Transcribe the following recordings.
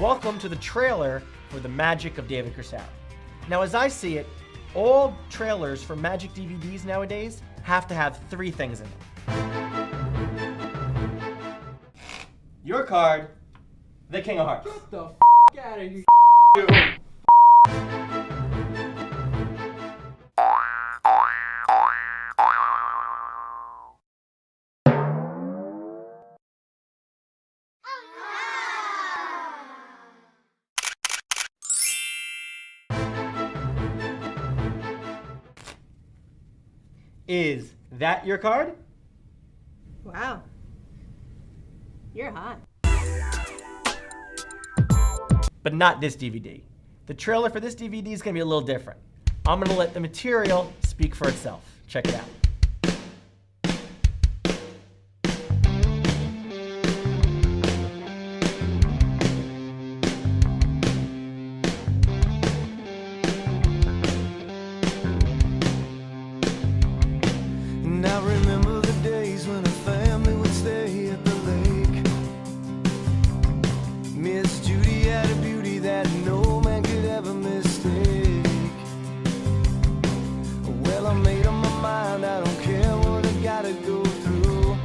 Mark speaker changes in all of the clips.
Speaker 1: Welcome to the trailer for The Magic of David Corsaro. Now, as I see it, all trailers for Magic DVDs nowadays have to have three things in them. Your card, the King of Hearts.
Speaker 2: Get the out of here.
Speaker 1: Is that your card?
Speaker 3: Wow. You're hot.
Speaker 1: But not this DVD. The trailer for this DVD is going to be a little different. I'm going to let the material speak for itself. Check it out.
Speaker 4: I remember the days when a family would stay at the lake. Miss Judy had a beauty that no man could ever mistake. Well, I made up my mind, I don't care what I gotta go through.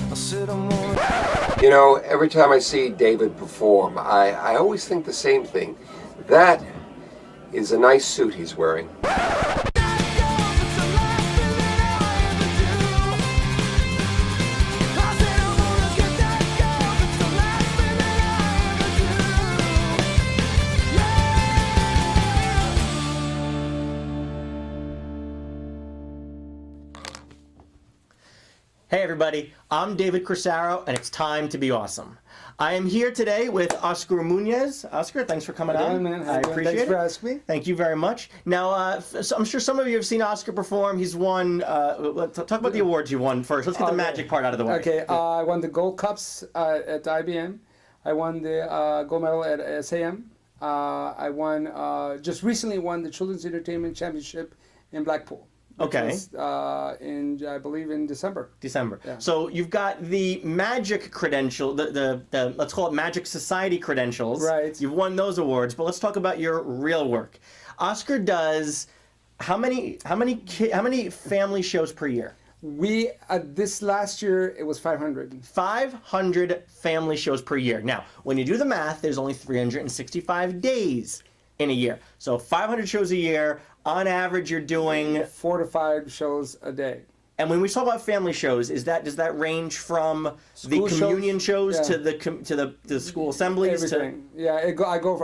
Speaker 4: I said I'm gonna...
Speaker 5: You know, every time I see David perform, I always think the same thing. That is a nice suit he's wearing.
Speaker 1: Hey everybody, I'm David Corsaro, and it's time to be awesome. I am here today with Oscar Munoz. Oscar, thanks for coming on.
Speaker 2: Man.
Speaker 1: I appreciate it.
Speaker 2: Thanks for asking me.
Speaker 1: Thank you very much. Now, so I'm sure some of you have seen Oscar perform. He's won, talk about the awards you won first. Let's get the magic part out of the way.
Speaker 2: Okay, I won the gold cups at IBM. I won the gold medal at SAM. I won, just recently won the Children's Entertainment Championship in Blackpool.
Speaker 1: Okay.
Speaker 2: Was, I believe in December.
Speaker 1: Yeah. So you've got the magic credential, the let's call it Magic Society credentials.
Speaker 2: Right.
Speaker 1: You've won those awards, but let's talk about your real work. Oscar does how many family shows per year?
Speaker 2: We this last year it was 500.
Speaker 1: 500 family shows per year. Now, when you do the math, there's only 365 days in a year. So 500 shows a year. On average, you're doing
Speaker 2: 4 to 5 shows a day.
Speaker 1: And when we talk about family shows, does that range from
Speaker 2: School
Speaker 1: the communion shows
Speaker 2: yeah.
Speaker 1: to the school assemblies?
Speaker 2: Everything. Yeah,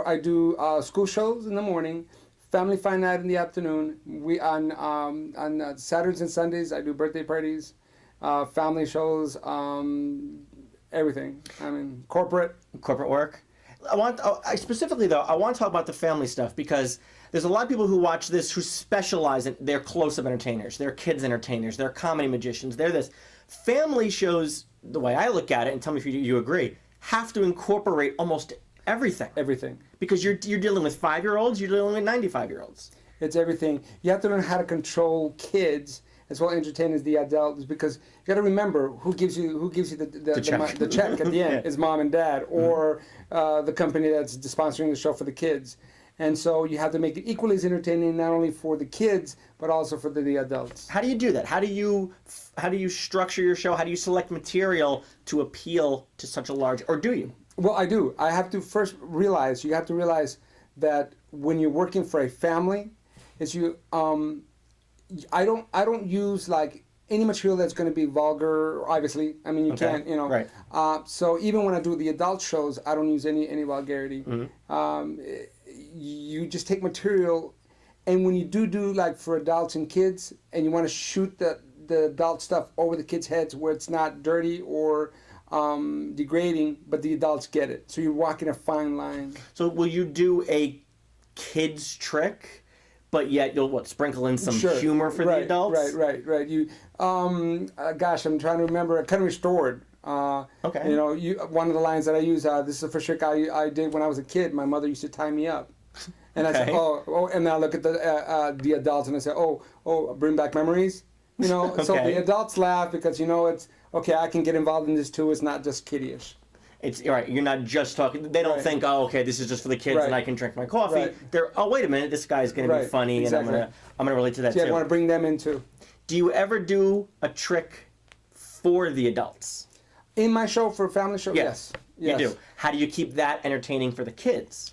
Speaker 2: I do school shows in the morning, family fun night in the afternoon. We on Saturdays and Sundays I do birthday parties, family shows, everything. I mean corporate
Speaker 1: work. Specifically though, I want to talk about the family stuff because there's a lot of people who watch this who specialize in, they're close-up entertainers, they're kids entertainers, they're comedy magicians, they're this. Family shows, the way I look at it, and tell me if you agree, have to incorporate almost everything.
Speaker 2: everything.
Speaker 1: Because you're dealing with 5-year-olds, you're dealing with 95-year-olds.
Speaker 2: It's everything. You have to learn how to control kids as well entertain as the adults because you got to remember who gives you the check at the end is mom and dad or the company that's sponsoring the show for the kids. And so you have to make it equally as entertaining not only for the kids but also for the adults.
Speaker 1: How do you do that? How do you structure your show? How do you select material to appeal to such a large, or do you?
Speaker 2: Well, I do. I have to first realize, you have to realize that when you're working for a family, is I don't use like any material that's going to be vulgar, obviously. I mean, you can't, you know.
Speaker 1: Right.
Speaker 2: So even when I do the adult shows, I don't use any vulgarity. Mm-hmm. You just take material, and when you do like for adults and kids, and you want to shoot the adult stuff over the kids' heads where it's not dirty or degrading, but the adults get it. So you're walking a fine line.
Speaker 1: So will you do a kids trick, but yet you'll sprinkle in some humor for the adults?
Speaker 2: Right. You, gosh, I'm trying to remember. Kind of restored.
Speaker 1: Okay.
Speaker 2: You know, one of the lines that I use. This is the first trick I did when I was a kid. My mother used to tie me up. And I said, and then I look at the adults and I say, bring back memories. You know, so the adults laugh because, you know, it's, okay, I can get involved in this too. It's not just kiddie-ish.
Speaker 1: It's all right. You're not just talking. They don't
Speaker 2: Right.
Speaker 1: think, oh, okay, this is just for the kids,
Speaker 2: Right.
Speaker 1: and I can drink my coffee.
Speaker 2: Right.
Speaker 1: They're, oh, wait a minute, this guy's going to be
Speaker 2: Right.
Speaker 1: funny,
Speaker 2: Exactly.
Speaker 1: and I'm gonna relate to that
Speaker 2: Yeah, I
Speaker 1: too.
Speaker 2: want to bring them into.
Speaker 1: Do you ever do a trick for the adults?
Speaker 2: In my show, for a family show, yes. Yes.
Speaker 1: You do. How do you keep that entertaining for the kids?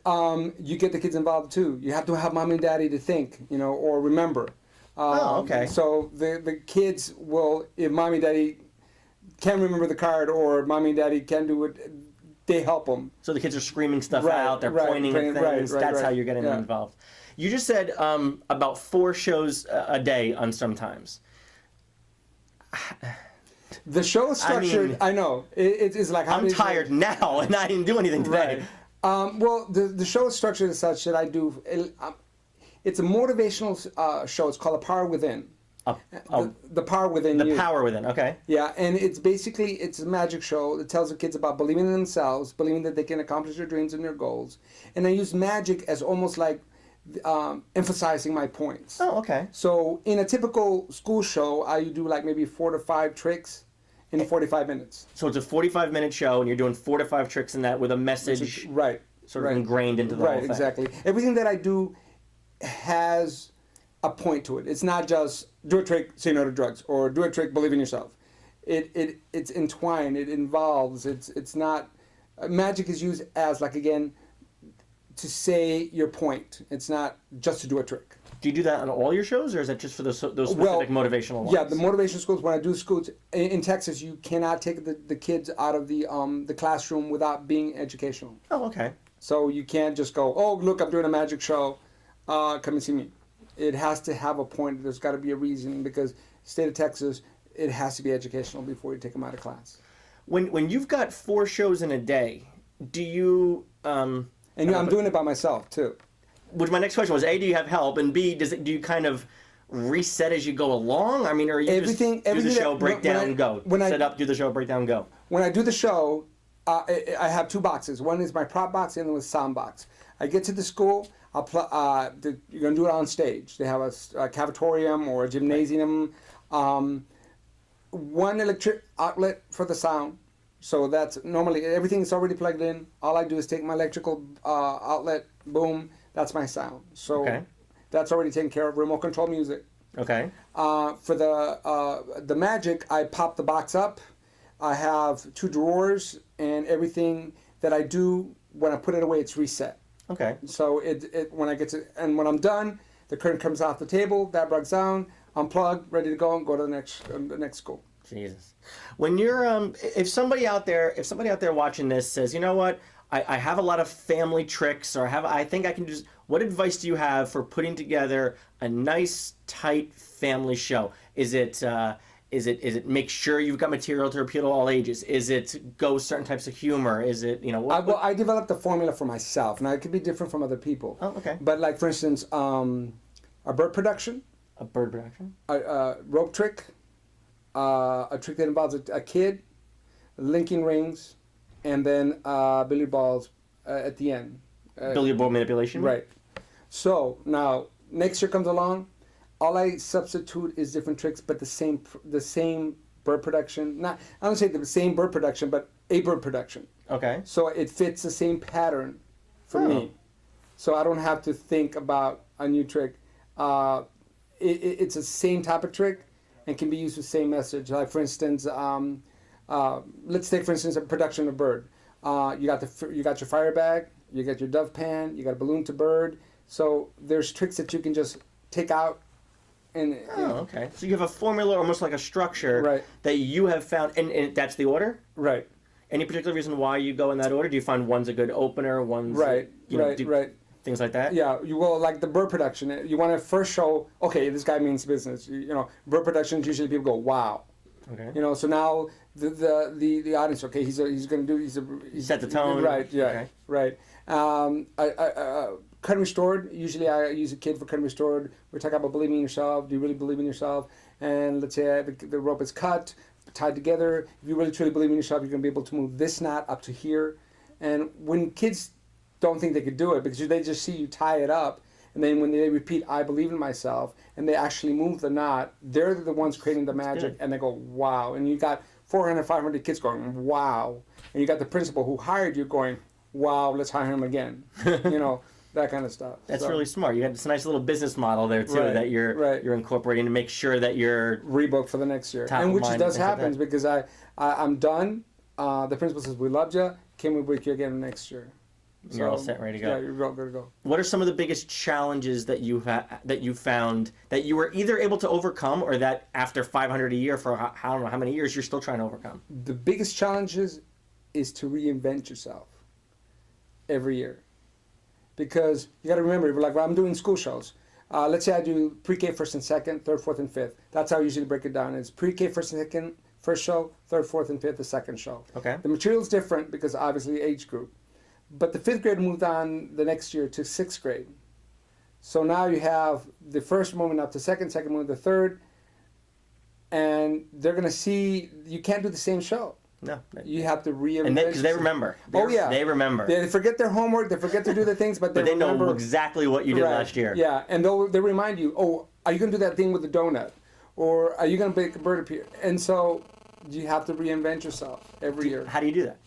Speaker 2: You get the kids involved too. You have to have mom and daddy to think, or remember.
Speaker 1: Okay.
Speaker 2: So the kids will, if mommy and daddy can remember the card or mommy and daddy can do it, they help them.
Speaker 1: So the kids are screaming stuff
Speaker 2: Right,
Speaker 1: out, they're
Speaker 2: right,
Speaker 1: pointing at
Speaker 2: right,
Speaker 1: things.
Speaker 2: right,
Speaker 1: That's
Speaker 2: right.
Speaker 1: how you're getting them
Speaker 2: Yeah.
Speaker 1: involved. You just said about 4 shows a day on sometimes.
Speaker 2: The show is structured. I
Speaker 1: mean,
Speaker 2: know it's like how
Speaker 1: I'm
Speaker 2: many-
Speaker 1: tired now, and I didn't do anything today.
Speaker 2: Right. Well, the show is structured as such that I do. It's a motivational show. It's called The Power Within. The Power Within
Speaker 1: The
Speaker 2: You.
Speaker 1: power within. Okay.
Speaker 2: Yeah, and it's a magic show that tells the kids about believing in themselves, believing that they can accomplish their dreams and their goals. And I use magic as almost like emphasizing my points.
Speaker 1: Oh, okay.
Speaker 2: So in a typical school show, I do like maybe 4 to 5 tricks in 45 minutes.
Speaker 1: So it's a 45-minute show, and you're doing 4 to 5 tricks in that with a message
Speaker 2: Right.
Speaker 1: sort of
Speaker 2: right.
Speaker 1: ingrained into the whole
Speaker 2: Right,
Speaker 1: thing.
Speaker 2: exactly. Everything that I do has a point to it. It's not just do a trick, say no to drugs, or do a trick, believe in yourself. It's entwined. It involves. It's not. Magic is used as like again to say your point. It's not just to do a trick.
Speaker 1: Do you do that on all your shows, or is that just for those specific motivational ones?
Speaker 2: Yeah, the motivation schools. When I do schools in Texas, you cannot take the kids out of the classroom without being educational.
Speaker 1: Oh, okay.
Speaker 2: So you can't just go, oh, look, I'm doing a magic show, come and see me. It has to have a point. There's got to be a reason because state of Texas, it has to be educational before you take them out of class.
Speaker 1: When you've got 4 shows in a day, do you?
Speaker 2: And I'm doing it by myself too.
Speaker 1: Which my next question was: A, do you have help, and B, do you kind of reset as you go along? I mean, or are you just do the show, break down, go, set up, do the show, break down, go?
Speaker 2: When I do the show, I have 2 boxes. One is my prop box, and the other is sound box. I get to the school. You're going to do it on stage. They have a cafetorium or a gymnasium. One electric outlet for the sound. So that's normally everything is already plugged in. All I do is take my electrical outlet, boom, that's my sound. So that's already taken care of. Remote control music.
Speaker 1: Okay.
Speaker 2: For the magic, I pop the box up. I have 2 drawers, and everything that I do when I put it away, it's reset.
Speaker 1: Okay.
Speaker 2: So when I get to and when I'm done, the curtain comes off the table, that breaks down, unplug, ready to go, and go to the next school.
Speaker 1: Jesus. When you're if somebody out there watching this says, you know what, I have a lot of family tricks, or I think I can just. What advice do you have for putting together a nice, tight family show? Is it make sure you've got material to appeal to all ages? Is it go certain types of humor? Is it
Speaker 2: Well, I developed a formula for myself. Now it could be different from other people.
Speaker 1: Oh, okay.
Speaker 2: But like for instance, a bird production,
Speaker 1: a bird production,
Speaker 2: a rope trick, a trick that involves a kid, linking rings, and then billiard balls at the end.
Speaker 1: billiard ball manipulation.
Speaker 2: Right. So now next year comes along, all I substitute is different tricks, but the same bird production. I don't say the same bird production, but a bird production.
Speaker 1: Okay.
Speaker 2: So it fits the same pattern for me. So I don't have to think about a new trick. It's the same type of trick and can be used with the same message. Like for instance, let's take for instance a production of bird. You got your fire bag, you got your dove pan, you got a balloon to bird. So there's tricks that you can just take out.
Speaker 1: Okay. So you have a formula, almost like a structure,
Speaker 2: Right.
Speaker 1: that you have found, and that's the order?
Speaker 2: Right.
Speaker 1: Any particular reason why you go in that order? Do you find one's a good opener, one's
Speaker 2: Right.
Speaker 1: right, things like that?
Speaker 2: Yeah, you will like the bird production. You want to first show, okay, this guy means business. Bird productions usually people go, wow.
Speaker 1: Okay.
Speaker 2: So now the audience, okay, he's going to do he's
Speaker 1: set the tone.
Speaker 2: Right. Yeah.
Speaker 1: Okay.
Speaker 2: Right. Cut and restored. Usually I use a kid for cut and restored. We're talking about believing in yourself. Do you really believe in yourself? And let's say the rope is cut, tied together. If you really truly believe in yourself, you're going to be able to move this knot up to here. And when kids don't think they could do it because they just see you tie it up And then when they repeat, I believe in myself, and they actually move the knot, they're the ones creating the magic, and they go, wow. And you got 400, 500 kids going, wow. And you got the principal who hired you going, wow, let's hire him again. You know, that kind of stuff.
Speaker 1: That's really smart. You got this nice little business model there too that you're incorporating to make sure that you're
Speaker 2: rebooked for the next year. And which does happen because I'm done. The principal says, we loved you. Can we book you again next year? So,
Speaker 1: you're all set, ready to go.
Speaker 2: Yeah, you're good to go.
Speaker 1: What are some of the biggest challenges that you found that you were either able to overcome, or that after 500 a year for I don't know how many years you're still trying to overcome?
Speaker 2: The biggest challenges is to reinvent yourself every year, because you got to remember, like when I'm doing school shows. Let's say I do pre-K first and second, third, fourth, and fifth. That's how I usually break it down. It's pre-K first and second, first show, third, fourth, and fifth, the second show.
Speaker 1: Okay.
Speaker 2: The material's different because obviously age group. But the fifth grade moved on the next year to sixth grade. So now you have the first moving up to second moving to third, and they're going to see you can't do the same show.
Speaker 1: No.
Speaker 2: You have to reinvent.
Speaker 1: And because they remember. They remember.
Speaker 2: They forget their homework. They forget to do the things, but they
Speaker 1: know exactly what you did last year.
Speaker 2: Yeah, and they'll remind you. Oh, are you going to do that thing with the donut, or are you going to bake a bird appear? And so you have to reinvent yourself every year.
Speaker 1: How do you do that?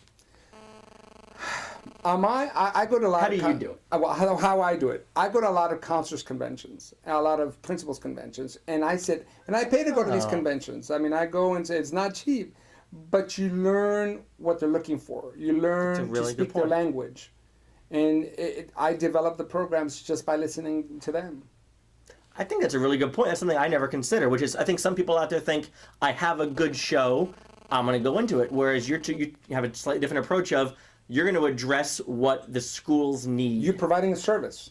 Speaker 2: I go to a lot.
Speaker 1: How do you do it?
Speaker 2: How I do it? I go to a lot of counselors conventions, a lot of principals conventions, and I sit and I pay to go to these conventions. I mean, I go and say it's not cheap, but you learn what they're looking for. You learn to speak their language, and I develop the programs just by listening to them.
Speaker 1: I think that's a really good point. That's something I never consider, which is I think some people out there think I have a good show, I'm going to go into it, whereas you have a slightly different approach of you're going to address what the schools need.
Speaker 2: You're providing a service.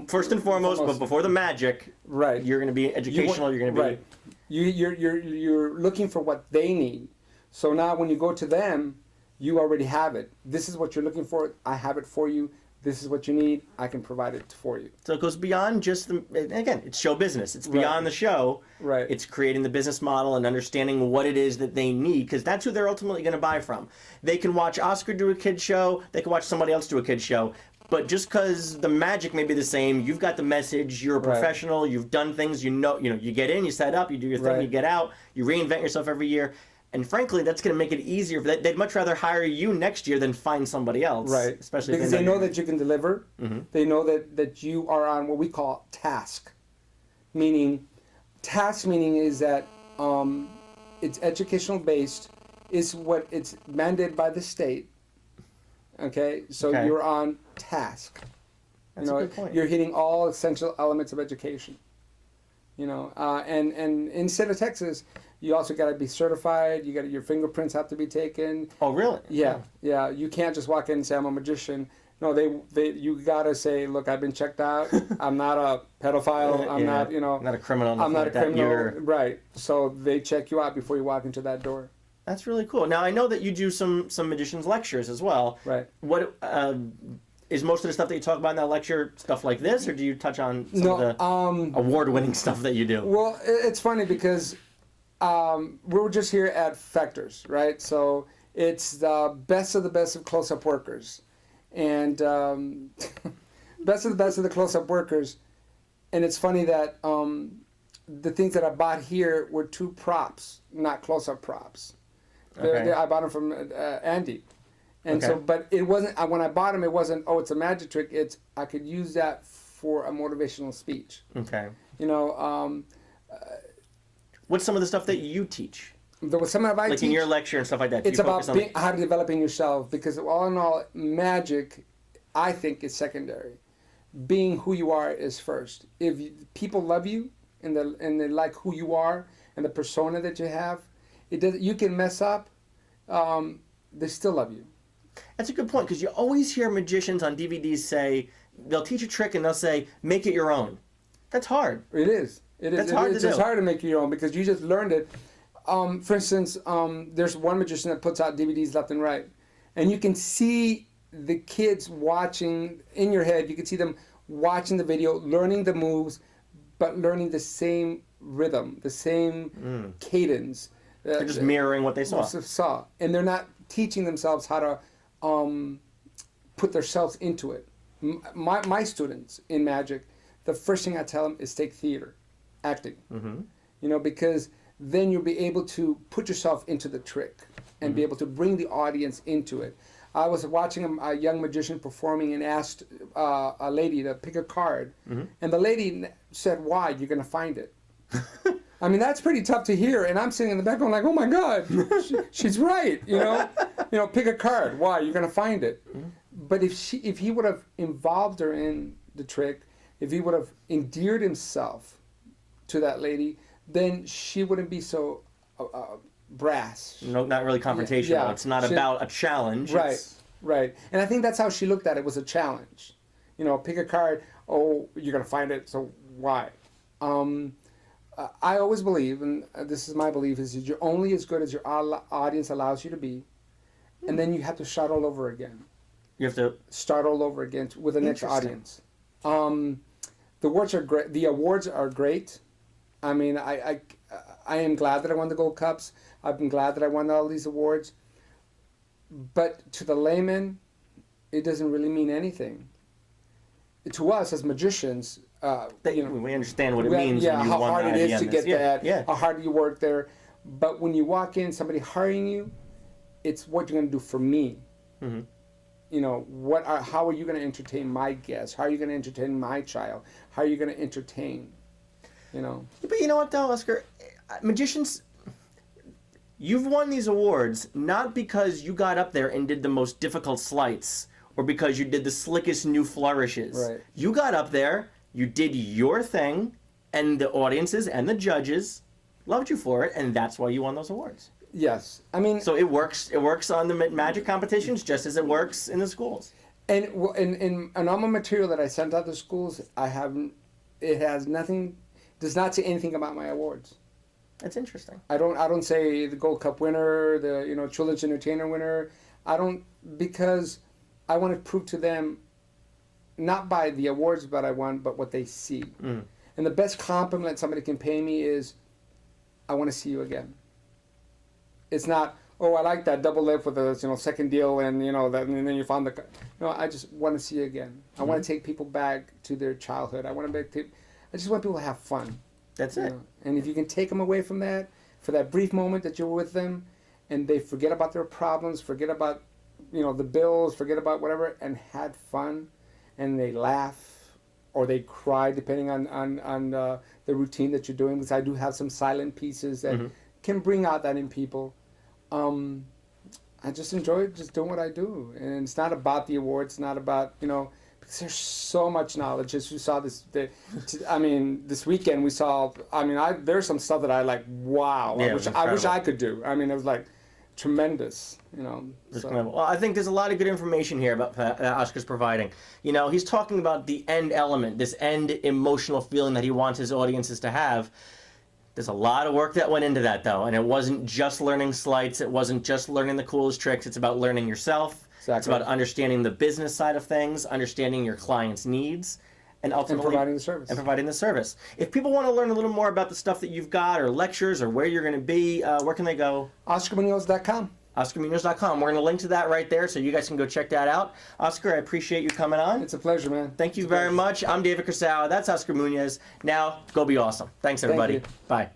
Speaker 1: First and foremost, but before the magic,
Speaker 2: right?
Speaker 1: You're going to be educational. You're going to be
Speaker 2: right. You're looking for what they need. So now when you go to them, you already have it. This is what you're looking for. I have it for you. This is what you need. I can provide it for you.
Speaker 1: So it goes beyond just again, it's show business. It's beyond the show.
Speaker 2: Right.
Speaker 1: It's creating the business model and understanding what it is that they need, because that's who they're ultimately going to buy from. They can watch Oscar do a kid's show. They can watch somebody else do a kid's show. But just because the magic may be the same, you've got the message. You're a professional. You've done things. You get in, you set up, you do your thing, you get out, you reinvent yourself every year. And frankly, that's going to make it easier. They'd much rather hire you next year than find somebody else.
Speaker 2: Right.
Speaker 1: Especially
Speaker 2: because they know that you can deliver.
Speaker 1: Mm-hmm.
Speaker 2: They know that you are on what we call task. Task meaning is that it's educational based. It's mandated by the state. Okay? So you're on task.
Speaker 1: That's a good point.
Speaker 2: You're hitting all essential elements of education. And in the state of Texas, you also got to be certified. Your fingerprints have to be taken.
Speaker 1: Oh, really?
Speaker 2: Yeah. You can't just walk in and say I'm a magician. No, you got to say, look, I've been checked out. I'm not a pedophile. I'm not,
Speaker 1: not a criminal.
Speaker 2: I'm not a criminal. Right. So they check you out before you walk into that door.
Speaker 1: That's really cool. Now I know that you do some magicians lectures as well.
Speaker 2: Right.
Speaker 1: What is most of the stuff that you talk about in that lecture stuff like this, or do you touch on some of the award-winning stuff that you do?
Speaker 2: Well, it's funny because we were just here at Factors, right? So it's the best of the best of close-up workers, and best of the close-up workers. And it's funny that the things that I bought here were 2 props, not close-up props.
Speaker 1: Okay.
Speaker 2: I bought them from Andy. And so, but it wasn't, when I bought them, it wasn't, it's a magic trick. It's, I could use that for a motivational speech.
Speaker 1: Okay.
Speaker 2: What's
Speaker 1: some of the stuff that you teach?
Speaker 2: There was some of I
Speaker 1: like
Speaker 2: teach,
Speaker 1: in your lecture and stuff like that.
Speaker 2: It's about how to developing yourself, because all in all, magic, I think, is secondary. Being who you are is first. If people love you and they like who you are and the persona that you have, you can mess up, they still love you.
Speaker 1: That's a good point, because you always hear magicians on DVDs say, they'll teach a trick and they'll say, make it your own. That's hard.
Speaker 2: It is.
Speaker 1: That's hard to do.
Speaker 2: It's hard to make your own because you just learned it. For instance, there's one magician that puts out DVDs left and right. And you can see the kids watching in your head. You can see them watching the video, learning the moves, but learning the same rhythm, the same cadence.
Speaker 1: They're just mirroring what they saw.
Speaker 2: And they're not teaching themselves how to put themselves into it. My students in magic, the first thing I tell them is take theater, acting. You know, because then you'll be able to put yourself into the trick and be able to bring the audience into it. I was watching a young magician performing and asked a lady to pick a card, and the lady said, "Why? You're going to find it." I mean, that's pretty tough to hear, and I'm sitting in the back going like, "Oh my God, she's right." You know, pick a card. Why? You're going to find it. But if he would have involved her in the trick, if he would have endeared himself to that lady, then she wouldn't be so brass.
Speaker 1: No, not really confrontational.
Speaker 2: Yeah,
Speaker 1: It's not about a challenge.
Speaker 2: Right,
Speaker 1: It's,
Speaker 2: right. And I think that's how she looked at it, was a challenge. You know, pick a card. Oh, you're going to find it, so why? I always believe, and this is my belief, is that you're only as good as your audience allows you to be, and then you have to start all over again.
Speaker 1: you have to.
Speaker 2: Start all over again with the next audience. The awards are great. The awards are great. I mean, I am glad that I won the Gold Cups. I've been glad that I won all these awards. But to the layman, it doesn't really mean anything. To us as magicians,
Speaker 1: We understand what it means
Speaker 2: yeah,
Speaker 1: when you
Speaker 2: how
Speaker 1: won
Speaker 2: hard
Speaker 1: that
Speaker 2: it
Speaker 1: at the
Speaker 2: is to
Speaker 1: end.
Speaker 2: get that,
Speaker 1: Yeah.
Speaker 2: how hard you work there. But when you walk in, somebody hiring you, it's what you're going to do for me. You know, how are you going to entertain my guests? How are you going to entertain my child? How are you going to entertain? You know.
Speaker 1: But you know what, though, Oscar? Magicians, you've won these awards not because you got up there and did the most difficult sleights or because you did the slickest new flourishes.
Speaker 2: Right.
Speaker 1: You got up there, you did your thing, and the audiences and the judges loved you for it, and that's why you won those awards.
Speaker 2: Yes, I mean.
Speaker 1: So it works. It works on the magic competitions just as it works in the schools.
Speaker 2: And in all my material that I sent out to schools, it has nothing, does not say anything about my awards.
Speaker 1: That's interesting.
Speaker 2: I don't say the Gold Cup winner, the Children's Entertainer winner. I don't, because I want to prove to them, not by the awards that I won, but what they see. And the best compliment somebody can pay me is, I want to see you again. It's not, oh, I like that double lip with the second deal and that, and then you found the. No, I just want to see you again. I want to take people back to their childhood. I just want people to have fun.
Speaker 1: That's it.
Speaker 2: And if you can take them away from that, for that brief moment that you're with them, and they forget about their problems, forget about the bills, forget about whatever, and had fun, and they laugh or they cry depending on the routine that you're doing. Because I do have some silent pieces that can bring out that in people. I just enjoy just doing what I do, and it's not about the awards. It's not about because there's so much knowledge. As we saw this weekend we saw. There's some stuff that I like. Wow,
Speaker 1: Yeah,
Speaker 2: I wish I could do. I mean, it was like tremendous.
Speaker 1: So. Well, I think there's a lot of good information here about Oscar's providing. He's talking about the end element, this end emotional feeling that he wants his audiences to have. There's a lot of work that went into that, though, and it wasn't just learning sleights. It wasn't just learning the coolest tricks. It's about learning yourself.
Speaker 2: Exactly.
Speaker 1: It's about understanding the business side of things, understanding your client's needs, and ultimately
Speaker 2: providing the service.
Speaker 1: If people want to learn a little more about the stuff that you've got, or lectures, or where you're going to be, where can they go?
Speaker 2: OscarMunoz.com.
Speaker 1: OscarMunoz.com. We're going to link to that right there, so you guys can go check that out. Oscar, I appreciate you coming on.
Speaker 2: It's a pleasure, man.
Speaker 1: Thank you very much. I'm David Corsaro. That's Oscar Munoz. Now, go be awesome. Thanks, everybody.
Speaker 2: Thank you.
Speaker 1: Bye.